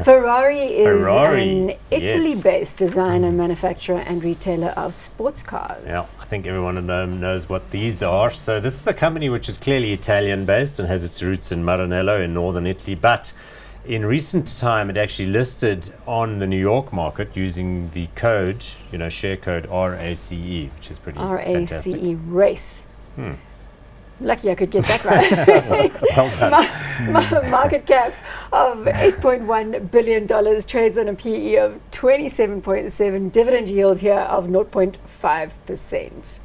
Ferrari is Ferrari, an Italy-based designer, manufacturer and retailer of sports cars. Yeah, I think everyone at home knows what these are. So this is a company which is clearly Italian-based and has its roots in Maranello in northern Italy, but in recent time it actually listed on the New York market using the code, share code RACE, which is pretty fantastic. RACE, race. Lucky I could get that right. Market cap of $8.1 billion, trades on a PE of 27.7, dividend yield here of 0.5%.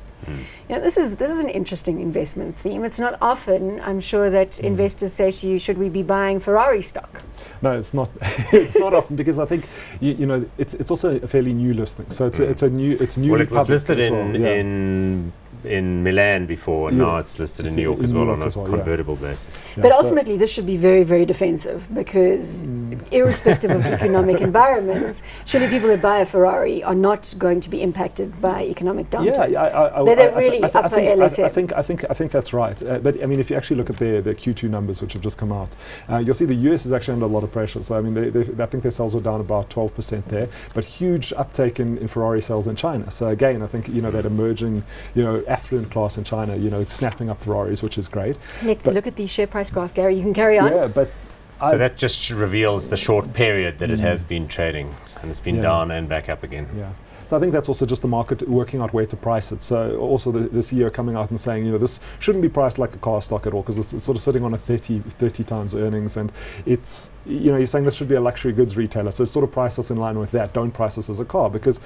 This is an interesting investment theme. It's not often, I'm sure, that investors say to you, should we be buying Ferrari stock? No, it's not. It's not often, because I think it's also a fairly new listing. So it's newly well, it was listed in in Milan before, and now it's listed in New York as well on a convertible basis. But ultimately, this should be very, very defensive, because irrespective of economic environments, surely people that buy a Ferrari are not going to be impacted by economic downturn. They're really upper LSM. I think that's right. But I mean, if you actually look at their Q2 numbers, which have just come out, you'll see the US is actually under a lot of pressure. So I mean, I think their sales are down about 12% there, but huge uptake in Ferrari sales in China. So again, I think that emerging affluent class in China, snapping up Ferraris, which is great. Let's look at the share price graph, Gary. You can carry on. Yeah, but so that just reveals the short period that it has been trading, and it's been down and back up again. Yeah. So I think that's also just the market working out where to price it. So also the CEO coming out and saying, this shouldn't be priced like a car stock at all, because it's sort of sitting on a 30 times earnings, and it's, he's saying this should be a luxury goods retailer. So sort of price us in line with that. Don't price us as a car, because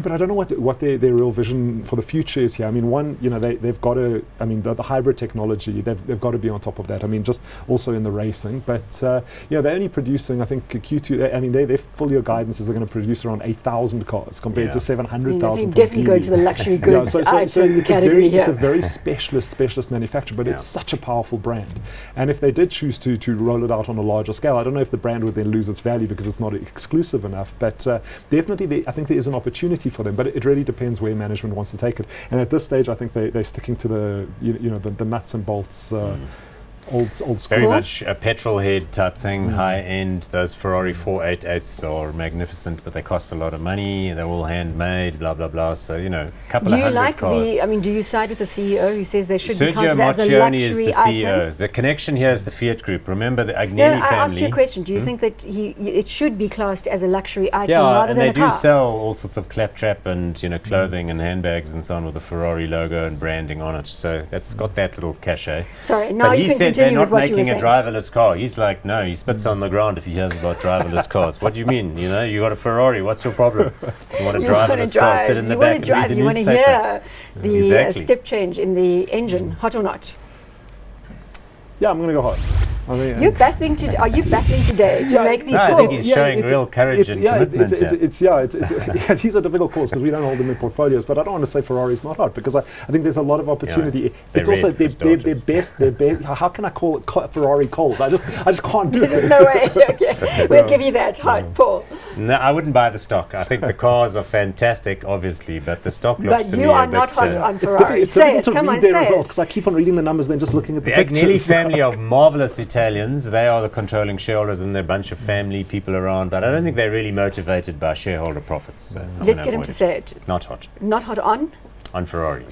but I don't know what their real vision for the future is here. I mean, one, they've got to, I mean, the hybrid technology, they've got to be on top of that. I mean, just also in the racing, but they're only producing, I think, Q2. I mean, their full year guidance is they're going to produce around 8,000 cars compared to 700,000. Definitely going to the luxury goods category here. It's a very specialist manufacturer, but it's such a powerful brand. And if they did choose to roll it out on a larger scale, I don't know if the brand would then lose its value because it's not exclusive enough. But definitely, I think there is an opportunity for them, but it really depends where management wants to take it. And at this stage, I think they're sticking to the the nuts and bolts. Old school. Very much a petrol head type thing, high end. Those Ferrari 488s are magnificent, but they cost a lot of money. They're all handmade, blah blah blah. So a couple of hundred cars. Do you side with the CEO who says they should Sergio be counted as a luxury is the item? CEO. The connection here is the Fiat Group. Remember the Agnelli family. I asked you a question. Do you think that it should be classed as a luxury item rather and than they a car? do sell all sorts of claptrap and clothing and handbags and so on with the Ferrari logo and branding on it. So that's got that little cachet. Sorry, now you can continue with what you were saying. Driverless car. He's like, no, he spits on the ground if he hears about driverless cars. What do you mean? You got a Ferrari. What's your problem? You want a driverless car? Sit in the back and read the newspaper. You want to hear the step change in the engine, hot or not? Yeah, I'm going to go hot. I mean, are you battling today to make these calls? I think he's showing real courage and commitment. These are difficult calls because we don't hold them in portfolios. But I don't want to say Ferrari's not hot, because I think there's a lot of opportunity. It's also their best. How can I call it Ferrari cold? I just can't do it. There's no way. Okay, we'll give you that. Hot, Paul. No, I wouldn't buy the stock. I think the cars are fantastic, obviously, but the stock looks to me. But you are not hot on Ferrari. Say it. Come on, say it. Because I keep on reading the numbers, then just looking at the pictures. The Agnelli family are marvelous Italians. They are the controlling shareholders, and they're a bunch of family people around, but I don't think they're really motivated by shareholder profits. So let's get him to say it. Not hot. Not hot on? On Ferrari.